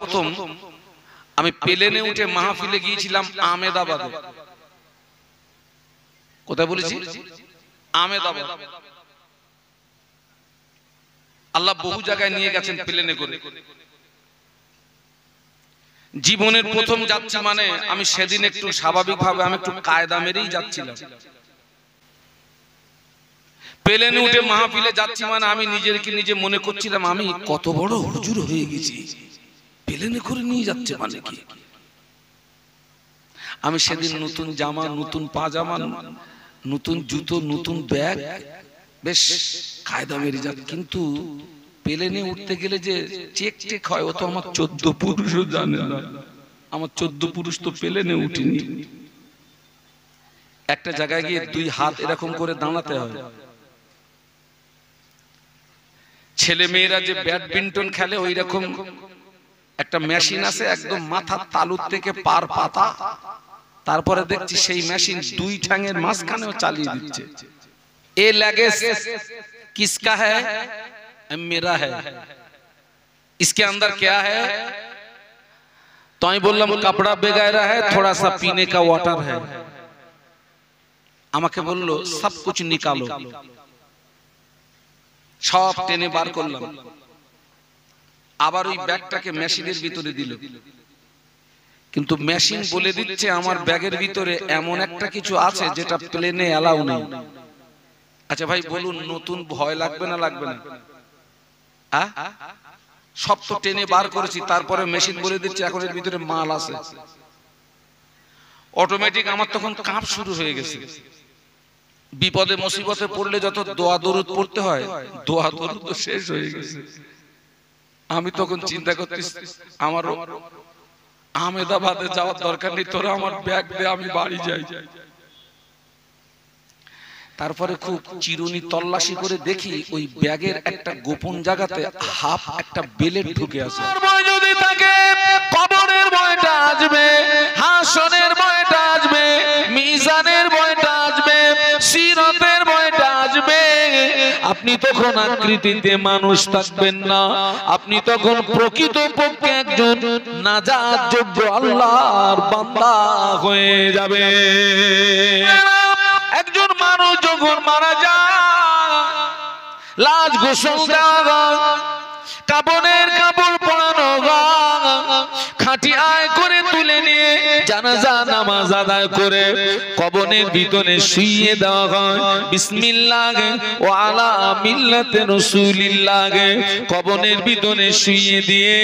প্রথম আমি প্লেনে উঠে মাহফিলে গিয়েছিলাম আহমেদাবাদে। কোথায় বলেছি? আহমেদাবাদ। আল্লাহ বহু জায়গায় নিয়ে গেছেন প্লেনে করে। জীবনের প্রথম যাচ্ছি মানে আমি সেদিন একটু স্বাভাবিকভাবে আমি একটু কায়দা মেরেই যাচ্ছিলাম। প্লেনে উঠে মাহফিলে যাচ্ছি মানে আমি নিজেকে নিজে মনে করছিলাম আমি কত বড় হুজুর হয়ে গেছি, প্লেনে করে নিয়ে যাচ্ছে মানে কি। আমি সেদিন নতুন জামা, নতুন পাজামা, নতুন জুতো, নতুন ব্যাগ, বেশ কায়দা মেরে যাচ্ছে। কিন্তু প্লেনে উঠতে গেলে যে চেক টেক হয়, ও তো আমার 14 পুরুষও জানে না। আমার 14 পুরুষ তো প্লেনে উঠিনি। একটা জায়গায় গিয়ে 2 হাত এরকম করে দাঁড়াতে হয়। ছেলে মেয়েরা যে ব্যাডমিন্টন খেলে ওই রকম একটা মেশিন আছে, একদম মাথার তালুর থেকে পার পাতা। তারপরে দেখছি সেই মেশিন 2 ঠ্যাঙের মাঝখানেও চালিয়ে দিচ্ছে। এ लगेज किसका है? मेरा है। इसके अंदर क्या है? तो আমি বললাম कपड़ा वगैरह है, थोड़ा सा पीने का वाटर है। আমাকে বলল सब कुछ निकालो। সব টেনে বার করলাম। আবার ওই ব্যাগটাকে মেশিনের ভিতরে দিল। কিন্তু মেশিন বলে দিচ্ছে আমার ব্যাগের ভিতরে এমন একটা কিছু আছে যেটা প্লেনে অ্যালাউ নেই। আচ্ছা ভাই বলুন, নতুন ভয় লাগবে না লাগবে না? সব তো টেনে বার করেছি, তারপরে মেশিন বলে দিচ্ছে এখন এর ভিতরে মাল আছে। অটোমেটিক আমার তখন কাঁপ শুরু হয়ে গেছে। বিপদে মুসিবতে পড়লে যত দোয়া দরুদ পড়তে হয়, দোয়া দরুদ তো শেষ হয়ে গেছে। আমি তখন চিন্তা করতেছি আমার আহমেদাবাদে যাওয়ার দরকার নেই, তোরা আমার ব্যাগ দে, আমি বাড়ি যাই। তারপরে খুব চিরুনি তল্লাশি করে দেখি ওই ব্যাগের একটা গোপন জায়গাতে হাফ একটা বেলেট ঢুকে আছে। যদি থাকে কবরের ভয়টা আসবে, হাসরের ভয়টা আসবে, মিজানের ভয়টা আসবে, সিরাতের ভয়টা আসবে। আপনি তখন আকৃতিতে মানুষ থাকবেন না, আপনি তখন প্রকৃতপক্ষে একজন নাজাতযোগ্য আল্লাহর বান্দা হয়ে যাবে। একজন মানুষ যখন মারা যায়, লাশ গোসল দেওয়া, কাফনের কাপড় পরানো, খাটিয়ায় করে তুলে নিয়ে জানাজা নামাজ আদায় করে কবরের ভিতরে শুইয়ে দেওয়া হয়। বিসমিল্লাহ ওয়া আলা মিল্লাতে রাসূলিল্লাহ। কবরের ভিতরে শুইয়ে দিয়ে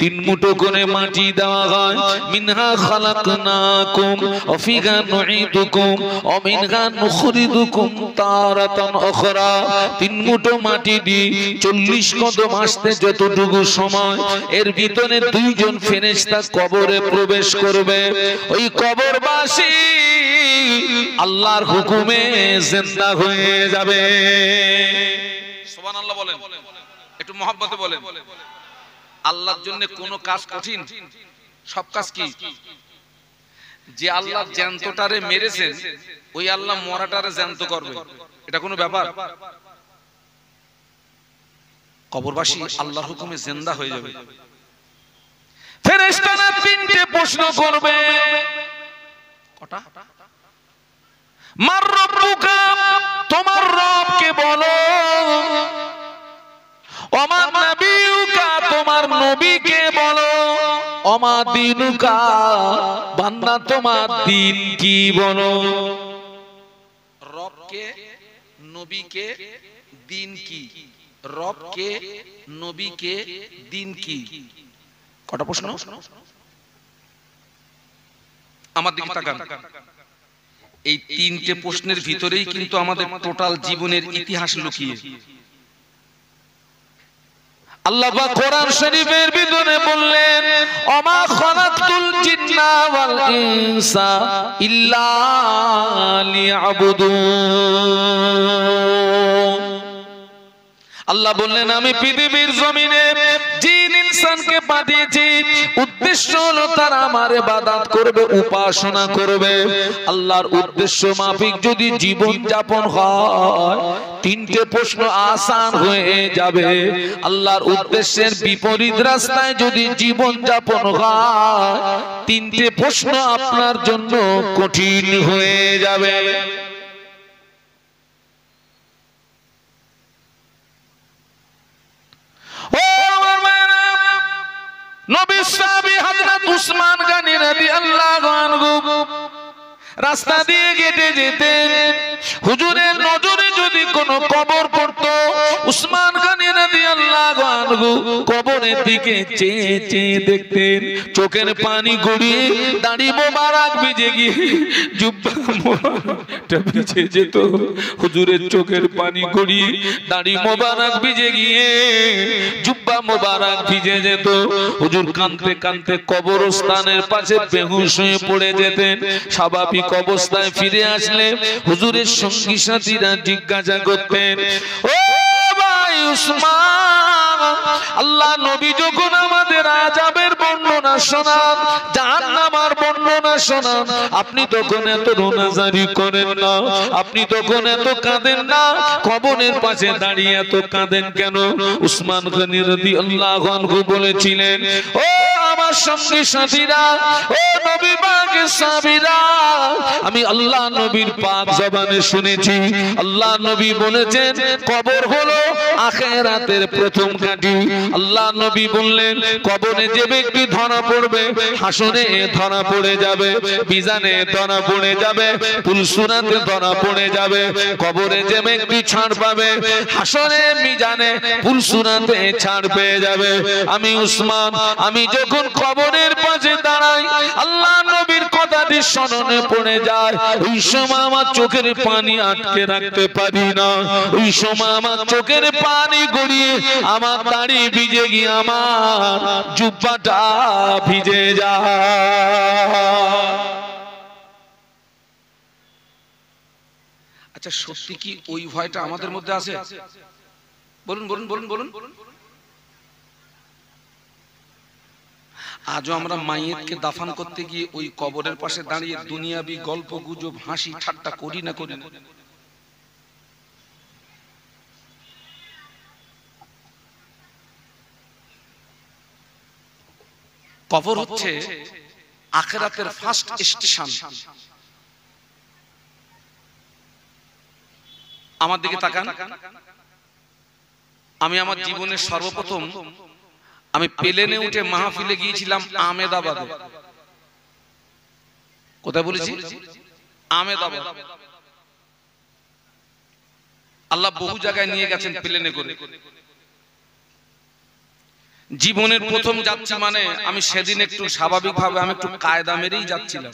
3 মুঠো করে মাটি দেওয়া হয়। মিনহা খালাকনাকুম ওয়া ফিহা নুঈদুকুম ওয়া মিনহা নুখরিজুকুম তারাতান উখরা। 3 মুঠো মাটি দিয়ে 40 কদম আসতে যতটুকু সময়, এর ভিতরে 2 জন ফেরেশতা কবরে প্রবেশ করবে। ওই কবরবাসী আল্লাহর হুকুমে জিন্দা হয়ে যাবে। সুবহানাল্লাহ বলেন, একটু মহব্বতে বলেন। আল্লাহর জন্য কোন কাজ কঠিন? সব কাজ কি? যে আল্লাহ জ্যান্তটারে মেরেছেন ওই আল্লাহ মরাটারে জ্যান্ত করবে, এটা কোনো ব্যাপার? কবরবাসী আল্লাহর হুকুমে জিন্দা হয়ে যাবে। ফেরেশতারা 3টে প্রশ্ন করবে। কটা? মার রব্বুকা, তোমার রব কে বলো। ওমা নবিয়ুকা, তোমার নবীকে বলো। ওমা দীনুকা, বান্দা তোমার দ্বীন কি বলো। রবকে, নবীকে, দ্বীন কি? রবকে, নবীকে, দ্বীন কি? কটা প্রশ্ন? আমার দিকে তাকান। এই 3টে প্রশ্নের ভিতরেই কিন্তু আমাদের টোটাল জীবনের ইতিহাস লুকিয়ে। আল্লাহ পাক কোরআন শরীফের ভিতরে বললেন, ওমা খালাকতুল জিন্না ওয়াল ইনসা ইল্লা লিয়াবুদুন। আল্লাহ বললেন আমি পৃথিবীর জমিনে জিন ইনসানকে পাঠিয়েছি উদ্দেশ্য উদ্দেশ্য হলো তারা আমার ইবাদত করবে, উপাসনা করবে। আল্লাহর উদ্দেশ্য মাফিক যদি জীবন যাপন হয়, তিনটে প্রশ্ন আসান হয়ে যাবে। আল্লাহর উদ্দেশ্যের বিপরীত রাস্তায় যদি জীবন যাপন হয়, তিনটে প্রশ্ন আপনার জন্য কঠিন হয়ে যাবে। নবী সাহাবী হযরত উসমান গনি রাদিয়াল্লাহু আনহু রাস্তা দিয়ে হেঁটে যেতেন, হুজুরের নজরে যদি কোনো কবর পড়তো, উসমান গনি রাদিয়াল্লাহু আনহু কবরের দিকে চেয়ে চেয়ে দেখতেন, চোখের পানি গড়িয়ে দাড়ি মোবারক ভিজে গিয়ে জুব্বা মোবারকটা ভিজে যেত। হুজুরের চোখের পানি গড়িয়ে দাড়ি মোবারক ভিজে গিয়ে জুব্বা মোবারক ভিজে যেত। হুজুর কাঁদতে কাঁদতে কবরস্থানের পাশে বেহুশ হয়ে পড়ে যেতেন। স্বাভাবিক অবস্থায় ফিরে আসলে হুজুরের সঙ্গী সাথীরা জিজ্ঞাসা করতেন, ও ভাই উসমান, আল্লাহ নবী যখন আমাদের আযাবের বর্ণনা শোনান, জাহান্নামের বর্ণনা শোনান, আপনি তখন এত রোনাজারি করেন না, আপনি তখন এত কাঁদেন না, কবরের পাশে দাঁড়িয়ে এত কাঁদেন কেন? উসমান গনি রাদিয়াল্লাহু আনহু বলেছিলেন, ও আমার সঙ্গী সাথীরা, ও নবী পাকের সাহাবীরা, আমি আল্লাহ নবীর পাক জবানে শুনেছি, আল্লাহ নবী বলেছেন কবর হলো আখিরাতের প্রথম ঘাঁটি। আল্লাহ নবী বললেন কবরে যে ব্যক্তি ধরা পড়বে, হাসরে ধরা পড়ে যাবে, মিজানে ধরা পড়ে যাবে, পুলসুরাতে ধরা পড়ে যাবে। কবরে যে ব্যক্তি ছাড় পাবে, হাসরে মিজানে পুলসুরাতে ছাড় পেয়ে যাবে। আমি উসমান, আমি যখন কবরের পাশে দাঁড়াই, আল্লাহ নবীর কথাটি স্মরণে পড়ে যায়, ওই সময় আমার চোখের পানি আটকে রাখতে পারি না, ওই সময় আমার চোখের পানি গড়িয়ে আমার দাড়ি ভিজে গিয়ে আমার জুব্বাটা ভিজে যায়। আচ্ছা, সত্যি কি ওই ভয়টা আমাদের মধ্যে আছে? বলুন বলুন বলুন বলুন। আজও আমরা মাইয়েতকে দাফন করতে গিয়ে ওই কবরের পাশে দাঁড়িয়ে দুনিয়াবি গল্প গুজব হাসি ঠাট্টা করি না করি না? কবর হচ্ছে আখিরাতের ফার্স্ট স্টেশন। আমার দিকে তাকান। আমি আমার জীবনের সর্বপ্রথম আমি প্লেনে উঠে মাহফিলে গিয়েছিলাম আহমেদাবাদে। কোথায় বলেছি? আহমেদাবাদ। আল্লাহ বহু জায়গায় নিয়ে গেছেন প্লেনে করে। জীবনের প্রথম যাচ্ছি মানে আমি সেদিন একটু স্বাভাবিকভাবে আমি একটু কায়দা মেরেই যাচ্ছিলাম।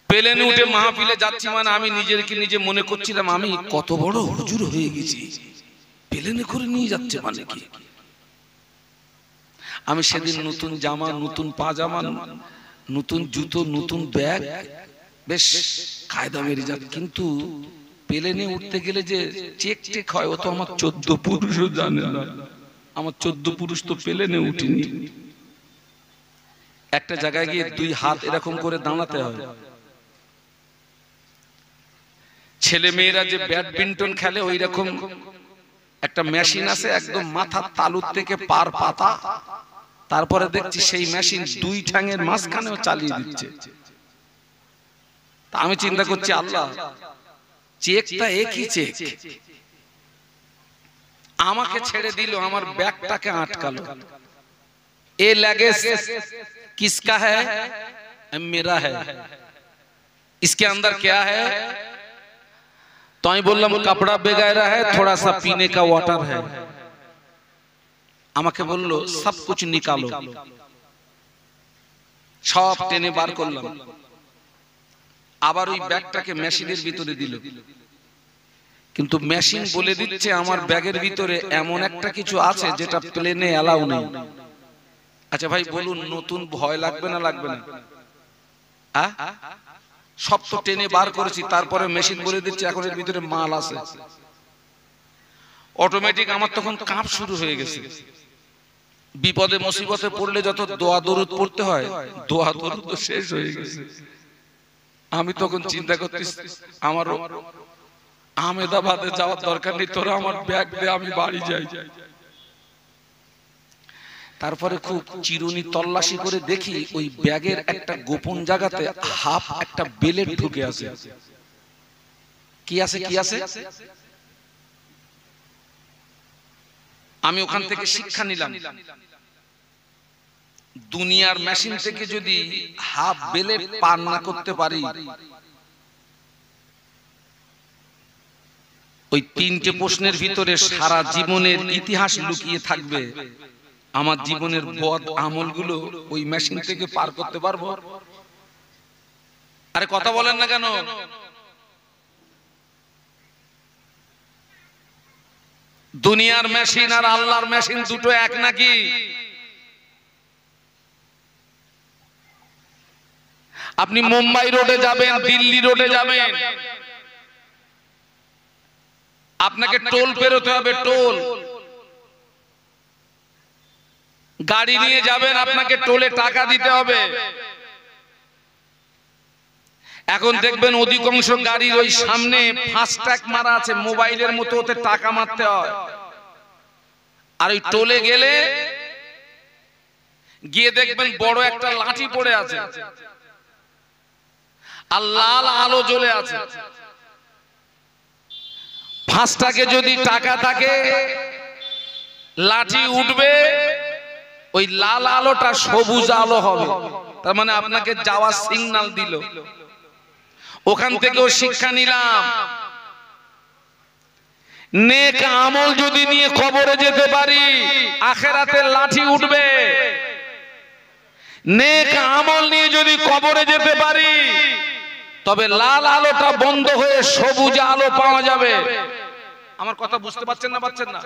প্লেনে উঠে মাহফিলে যাচ্ছি মানে আমি নিজেকে নিজে মনে করছিলাম আমি কত বড় হুজুর হয়ে গেছি, প্লেনে করে নিয়ে যাচ্ছে মানে কি। আমি সেদিন নতুন জামা, নতুন পাজামা, নতুন জুতো, নতুন ব্যাগ, বেশ কায়দা মেরে যাচ্ছে। কিন্তু প্লেনে উঠতে গেলে যে চেক টেক হয়, ও তো আমার 14 পুরুষও জানে না। আমার 14 পুরুষ তো প্লেনে উঠিনি। একটা জায়গায় গিয়ে 2 হাত এরকম করে দাঁড়াতে হয়। ছেলে মেয়েরা যে ব্যাডমিন্টন খেলে ওই রকম একটা মেশিন আছে, একদম মাথার তালুর থেকে পার পাতা। তারপরে দেখছি সেই মেশিন 2 ঠ্যাঙের মাঝখানেও চালিয়ে দিচ্ছে। তা আমি চিন্তা করছি, আল্লাহ চেকটা একই চেক, আমাকে ছেড়ে দিল, আমার ব্যাগটাকে আটকালো। এ लगेज किसका है? मेरा है। इसके अंदर क्या है? तो আমি বললাম कपड़ा वगैरह है, थोड़ा सा पीने का वाटर है। আমাকে বলল सब कुछ निकालो। সব টেনে বার করলাম। আবার ওই ব্যাগটাকে মেশিনের ভিতরে দিল। কিন্তু মেশিন বলে দিচ্ছে আমার ব্যাগের ভিতরে এমন একটা কিছু আছে যেটা প্লেনে অ্যালাউ নেই। আচ্ছা ভাই বলুন, নতুন ভয় লাগবে না লাগবে না? সব তো টেনে বার করেছি, তারপরে মেশিন বলে দিচ্ছে এখন এর ভিতরে মাল আছে। অটোমেটিক আমার তখন কাঁপ শুরু হয়ে গেছে। বিপদে মুসিবতে পড়লে যত দোয়া দরুদ পড়তে হয়, দোয়া দরুদ তো শেষ হয়ে গেছে। আমি তখন চিন্তা করতেছি আমার আহমেদাবাদে যাওয়ার দরকার নেই, তোরা আমার ব্যাগ দে, আমি বাড়ি যাই। তারপরে খুব চিরুনি তল্লাশি করে দেখি ওই ব্যাগের একটা গোপন জায়গাতে হাফ একটা বেলেট ঢুকে আছে। কি আছে কি আছে? আমি ওখান থেকে শিক্ষা নিলাম, দুনিয়ার মেশিন থেকে যদি হাফ বেলেট পার না করতে পারি, ওই তিনটে প্রশ্নের ভিতরে সারা জীবনের ইতিহাস লুকিয়ে থাকবে। আমার জীবনের বদ আমলগুলো ওই মেশিন থেকে পার করতে পারবো? আরে কথা বলেন না কেন? দুনিয়ার মেশিন আর আল্লাহর মেশিন দুটো এক নাকি? আপনি মুম্বাই রোডে যাবেন, দিল্লি রোডে যাবেন, আপনাকে টোল পেরোতে হবে। টোল গাড়ি নিয়ে যাবেন, আপনাকে টোলে টাকা দিতে হবে। এখন দেখবেন অধিকাংশ গাড়ির ওই সামনে ফাস্ট্যাগ মারা আছে, মোবাইলের মতো, ওতে টাকা মারতে হয়। আর ওই টোলে গেলে গিয়ে দেখবেন বড় একটা লাঠি পড়ে আছে আর লাল আলো জ্বলে আছে। ফাস্ট্যাগে যদি টাকা থাকে লাঠি উঠবে, ওই লাল আলোটা সবুজ আলো হবে, তার মানে আপনাকে যাওয়ার সিগন্যাল দিল। ওখান থেকেও শিক্ষা নিলাম, নেক আমল যদি নিয়ে কবরে যেতে পারি আখিরাতে লাঠি উঠবে। নেক আমল নিয়ে যদি কবরে যেতে পারি তবে লাল আলোটা বন্ধ হয়ে সবুজ আলো পাওয়া যাবে। আমার কথা বুঝতে পারছেন না? পাচ্ছেন না?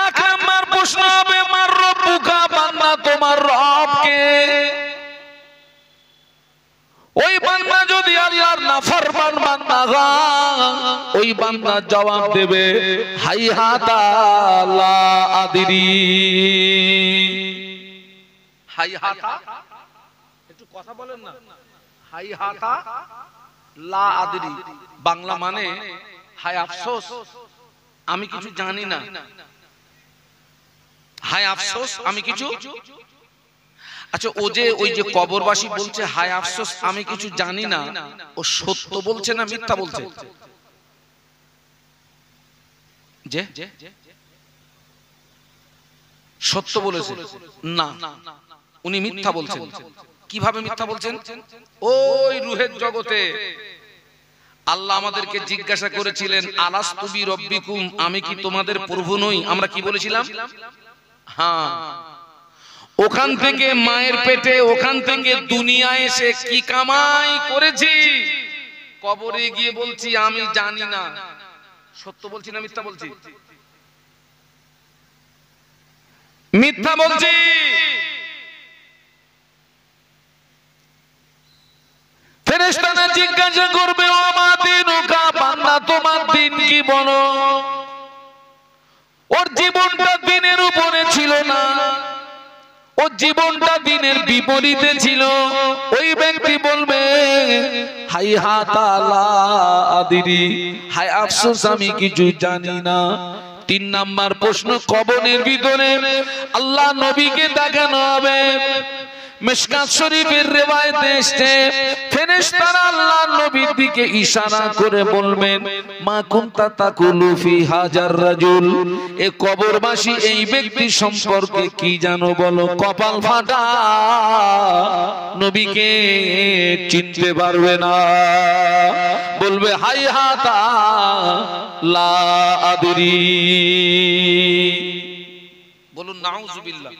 এক নম্বর প্রশ্ন হবে, মার রব্বুকা, বান্দা তোমার রব কে? ওই বান্দা যদি আল্লাহর নাফরমান বান্দা হয়, ওই বান্দা জবাব দেবে হাইহাতা লা আদরি। হাইহাতা, একটু কথা বলেন না। হাইহাতা লা আদরি বাংলা মানে হায় আফসোস, আমি কিছু জানি না। হায় আফসোস, আমি কিছু। আচ্ছা, ও যে ওই যে কবরবাসী বলছে হায় আফসোস আমি কিছু জানি না, ও সত্য বলছে না মিথ্যা বলছে? যে সত্য বলেছে না, উনি মিথ্যা বলছেন। কিভাবে মিথ্যা বলছেন? ওই রুহের জগতে আল্লাহ আমাদেরকে জিজ্ঞাসা করেছিলেন, আলাস্তু বিরব্বিকুম, আমি কি তোমাদের প্রভু নই? আমরা কি বলেছিলাম? হ্যাঁ। ওখান থেকে মায়ের পেটে, ওখান থেকে দুনিয়ায় এসে কি কামাই করেছি, কবরে গিয়ে বলছি আমি জানি না। সত্য বলছি না মিথ্যা বলছি? মিথ্যা বলছি। ফেরেশতারা জিজ্ঞাসা করবে, ও মা দিনুকা, বান্দা তোমার দিন কি বলো? ওর জীবনটা দিনের উপরে ছিল না, ও জীবনটা দিনের বিপরীতে ছিল। ওই ব্যক্তি বলবে হাইহাতা লা আদরি, হায় আফসোস আমি কিছু জানি না। তিন নাম্বার প্রশ্ন, কবরের ভিতরে আল্লাহ নবীকে দেখানো হবে। মিশকাত শরীফের রিওয়ায়াতে এসেছে, ফেরেশতারা আল্লাহর নবীর দিকে ইশারা করে বলবেন, মা কুনতা তাকুলু ফি হাজার রাজুল, এ কবরবাসী এই ব্যক্তি সম্পর্কে কি জানো বলো? কপাল ফাটা, নবীকে চিনতে পারবে না, বলবে হাইহাতা লা আদরি। বলুন নাউজুবিল্লাহ।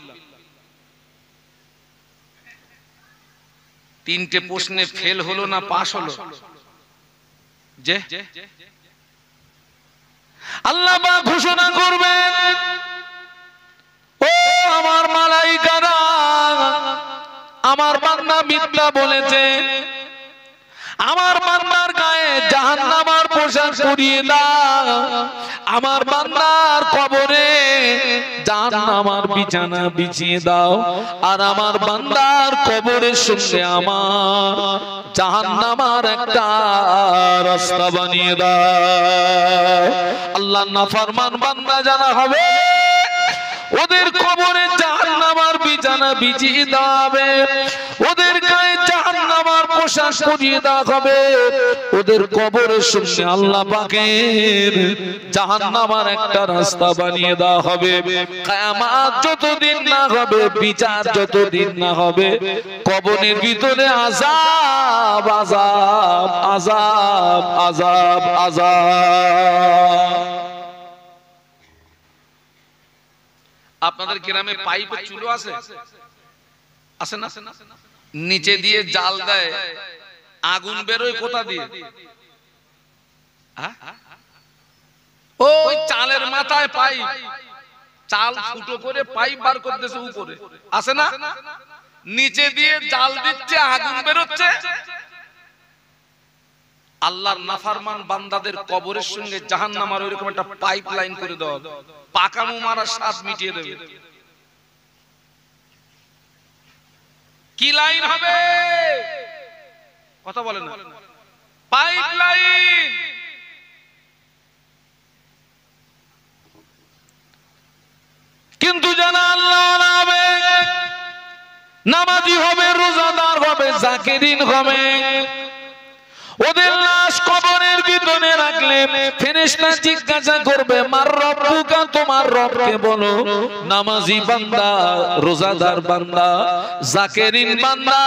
তিনটে প্রশ্নে ফেল হলো না পাস হলো? যে আল্লাহ পাক ঘোষণা করবেন, ও আমার মালাইকারা, আমার বান্দা মিথ্যা বলেছে, আমার বান্দার গায়ে জাহান্নামের পোশাক পরিয়ে দাও, আমার বান্দার কবরে জাহান্নামের বিছানা বিছিয়ে দাও, আর আমার বান্দার কবরের সঙ্গে আমার জাহান্নামের একটা রাস্তা বানিয়ে দাও। আল্লাহ নাফরমান বান্দা যারা হবে ওদের কবরে জাহান্নামের বিছানা বিছিয়ে দেওয়া হবে, ওদের গায়ে জাহান্নামের পোশাক পরিয়ে দেওয়া হবে, ওদের কবরের সঙ্গে আল্লাহ পাকের জাহান্নামের একটা রাস্তা বানিয়ে দেওয়া হবে। কিয়ামত যতদিন না হবে, বিচার যতদিন না হবে, কবরের ভিতরে আযাব আযাব আযাব আযাব আযাব। আপনাদের গ্রামে পাইপে চুলো আছে? আছে না? নিচে দিয়ে জাল দেয়, আগুন বেরোয় কোথা দিয়ে? ওই চালের মাথায় পাইপ, চাল ফুটো করে পাইপ বার করতেছে উপরে, আছে না? নিচে দিয়ে জাল দিচ্ছে, আগুন বেরোচ্ছে। আল্লাহর নাফরমান বান্দাদের কবরের সঙ্গে জাহান্নামের ওইরকম একটা পাইপ লাইন করে দেওয়া, পাকামো মারা স্বাদ মিটিয়ে দেবে। কি লাইন হবে? কথা বলে না, পাইপ লাইন। কিন্তু জানা আল্লাহ হবে, নামাজি হবে, রোজাদার হবে, জাকিরিন হবে, ওদের লাশ কবরের ভিতরে রাখলে ফেরেশতা জিজ্ঞাসা করবে মার রব্বুকা, তোমার রবকে বলো। নামাজি বান্দা, রোজাদার বান্দা, জাকিরিন বান্দা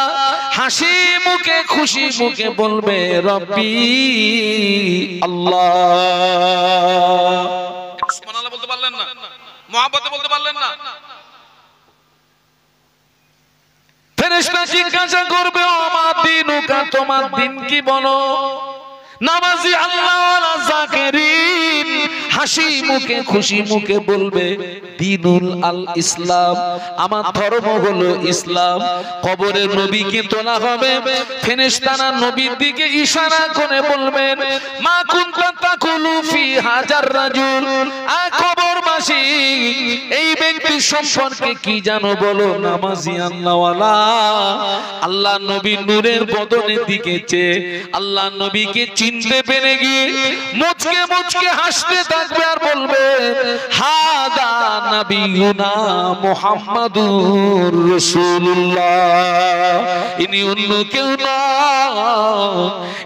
হাসি মুখে খুশি মুখে বলবে রব্বি আল্লাহ। সুবহানাল্লাহ বলতে পারলেন না? মুহাব্বতে বলতে পারলেন না? ফেরেশতা জিজ্ঞাসা করবে আমার দিনুকা, তোমার দিন কি বলো। নামাজি আল্লাহ ওয়ালা জাকিরিন হাসি মুখে খুশি মুখে বলবে দিনুল আল ইসলাম, আমার ধর্ম হলো ইসলাম। কবরের নবীকে তোলা হবে, ফেরেশতারা নবীর দিকে ইশারা করে বলবেন মা কুনতা তাকুলু ফি হাজার রাজুল, কবরবাসী এই ব্যক্তি সম্পর্কে কি জানো বলো। নামাজি আল্লাহ ওয়ালা আল্লাহ নবী নূরের বদনের দিকে চেয়ে আল্লাহ নবীকে চিনতে পেরে গিয়ে মুচকে মুচকে হাসতে থাকবে আর বলবে হাদা নবিয়ুনা মুহাম্মাদুর রাসূলুল্লাহ, ইনি অন্য কেউ না,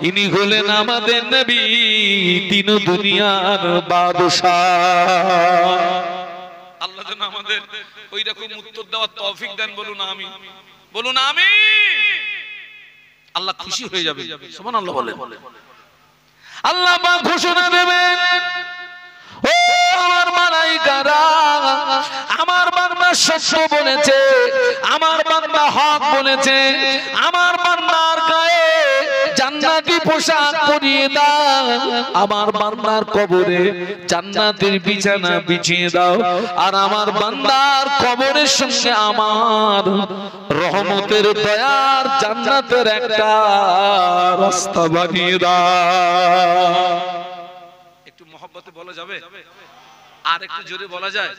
ইনি হলেন আমাদের নবী, তিন দুনিয়ার বাদশাহ। আল্লাহ যেন আমাদের ওই রকম উত্তর দেওয়ার তৌফিক দেন। বলুন আমিন, বলুন আমিন। আল্লাহ খুশি হয়ে যাবে। সুবহানাল্লাহ বলেন। আল্লাহ পাক ঘোষণা দেবেন ও আমার মালাইকারা, আমার বান্দা সত্য বলেছে, আমার বান্দা হক বলেছে, আমার বান্দার গায়ে জান্নাতি পোশাক পরিয়ে দাও, আমার বান্দার কবরে জান্নাতের বিছানা বিছিয়ে দাও, আর আমার বান্দার কবরের সঙ্গে আমার রহমতের দয়ার জান্নাতের একটা রাস্তা বানিয়ে দাও। একটু মহব্বতে বলা যাবে? আর একটু জোরে বলা যায়?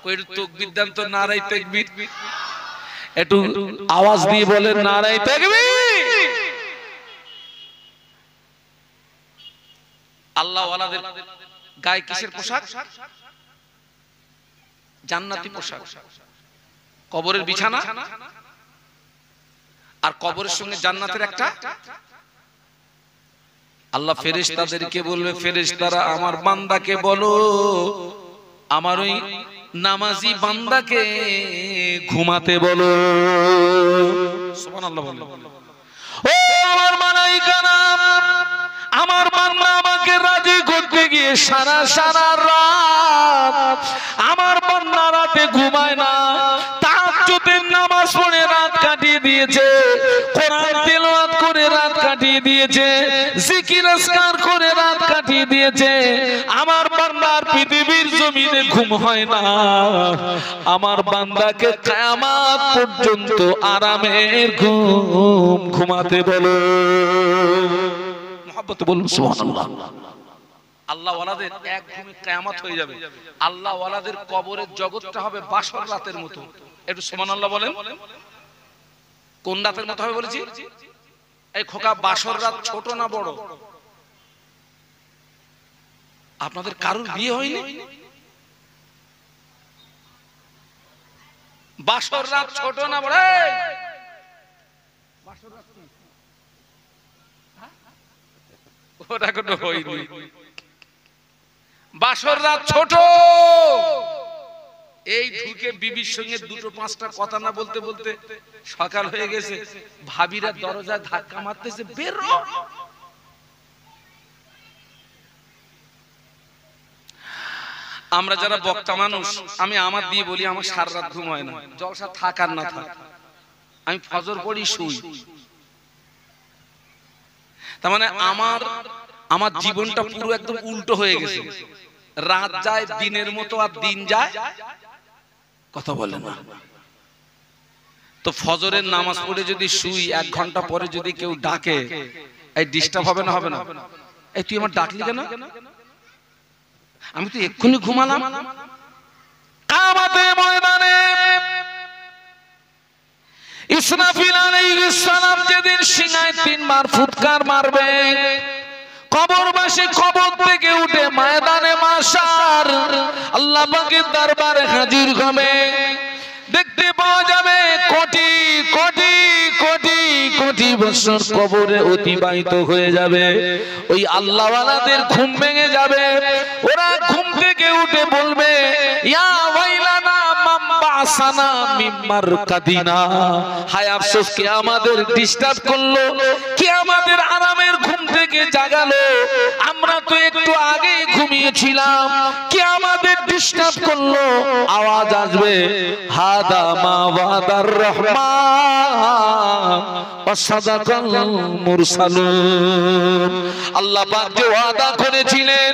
কই তাকবীর দেন তো, নারায়ে তাকবীর। একটু আওয়াজ দিয়ে বলেন নারায়ে তাকবীর। আল্লাহ ওয়ালাদের গায়ে কিসের পোশাক? জান্নাতি পোশাক। কবরের বিছানা আর কবরের সঙ্গে জান্নাতের একটা। আল্লাহ ফেরেশতাদেরকে বলবে ফেরেশতারা আমার বান্দাকে বলো আমার ওই নামাজি বান্দাকে ঘুমাতে বলো। সুবহানাল্লাহ বলো। ও আমার মালাইকারা, আমার বান্দা আমাকে রাজি করতে গিয়ে সারা সারা রাত আমার বান্দা রাতে ঘুমায় না, তাহাজ্জুদের নামাজ পড়ে রাত কাটিয়ে দিয়েছে, কোরআন তেলাওয়াত করে রাত কাটিয়ে দিয়েছে, জিকির আজকার করে রাত কাটিয়ে দিয়েছে। আমার বান্দার পৃথিবীর জমিনে ঘুম হয় না। আমার বান্দাকে কিয়ামত পর্যন্ত আরামের ঘুম ঘুমাতে বলো। মহব্বতে বলুন সুবহানাল্লাহ। আল্লাহ ওয়ালাদের এক ঘুমে কিয়ামত হয়ে যাবে। আল্লাহ ওয়ালাদের কবরের জগৎটা হবে বাসর রাতের মতো। একটু সুবহানাল্লাহ বলেন। কোন রাতের মতো হবে বলেছি? এই খোকা, বাসর রাত ছোট না বড়? আপনাদের কারোর বিয়ে হয়নি? বাসর রাত ছোট না বড়? ওটা কোনো হয়নি। বাসর রাত ছোট। এই ঢুকে বিবির সঙ্গে দুটো পাঁচটা কথা না বলতে বলতে সকাল হয়ে গেছে। ভাবিরা দরজায় ধাক্কা মারতেছে, বেরো। আমরা যারা বক্তা মানুষ, আমি আমার দিয়ে বলি, আমার সারা রাত ঘুম হয় না, জলসা থাক আর না থাক, আমি ফজর পড়ি শুই। তার মানে আমার জীবনটা পুরো একদম উল্টো হয়ে গেছে। রাত যায় দিনের মতো আর দিন যায়, কথা বলে না। তো ফজরের নামাজ পড়ে যদি শুই, 1 ঘন্টা পরে যদি কেউ ডাকে, এই ডিস্টার্ব হবে না? হবে না? এই তুই আমার ডাকলি কেন? আমি তো এক্ষুনি ঘুমালাম। কিয়ামতের ময়দানে ইসরাফিল আলাইহিস সালাম যেদিন সিংহায় 3 বার ফুৎকার মারবে, কবরবাসী কবর থেকে উঠে ময়দানে মাশার আল্লাহ পাকের দরবারে হাজির হবে। দেখতে পাওয়া যাবে কোটি কোটি কোটি কোটি বছর কবরে অতিবাহিত হয়ে যাবে। ওই আল্লাহ ওয়ালাদের ঘুম ভেঙে যাবে। ওরা ঘুম থেকে উঠে বলবে, ইয়া ওয়াইলানা মান বাসানা মিন মারকাদিনা। হায় আফসোস, কে আমাদের ডিস্টার্ব করলো, কে আমাদের আরামের ঘুম থেকে জাগালো। আমরা তো একটু আগে ঘুমিয়েছিলাম, কে আমাদের ডিস্টার্ব করলো। আওয়াজ আসবে, হাদা মা ওয়াদার রহমান ওয়া সাদাকাল মুরসালুন। আল্লাহ পাক যে ওয়াদা করেছিলেন,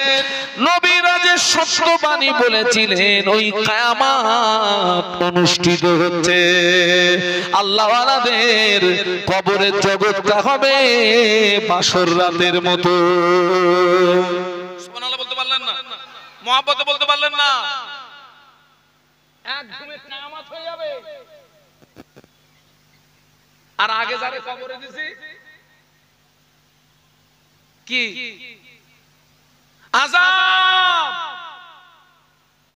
নবীরা যে সত্যবাণী বলেছিলেন, ওই কিয়ামত অনুষ্ঠিত হচ্ছে। আল্লাহ ওয়ালাদের কবরের জগৎটা হবে বাসর রাতের মতো। সুবহানাল্লাহ বলতে পারলেন না? মুহাব্বতে বলতে পারলেন না? এক ঘুমে কিয়ামত হয়ে যাবে। আর আগে যারে কবরে দিছি কি আযাব।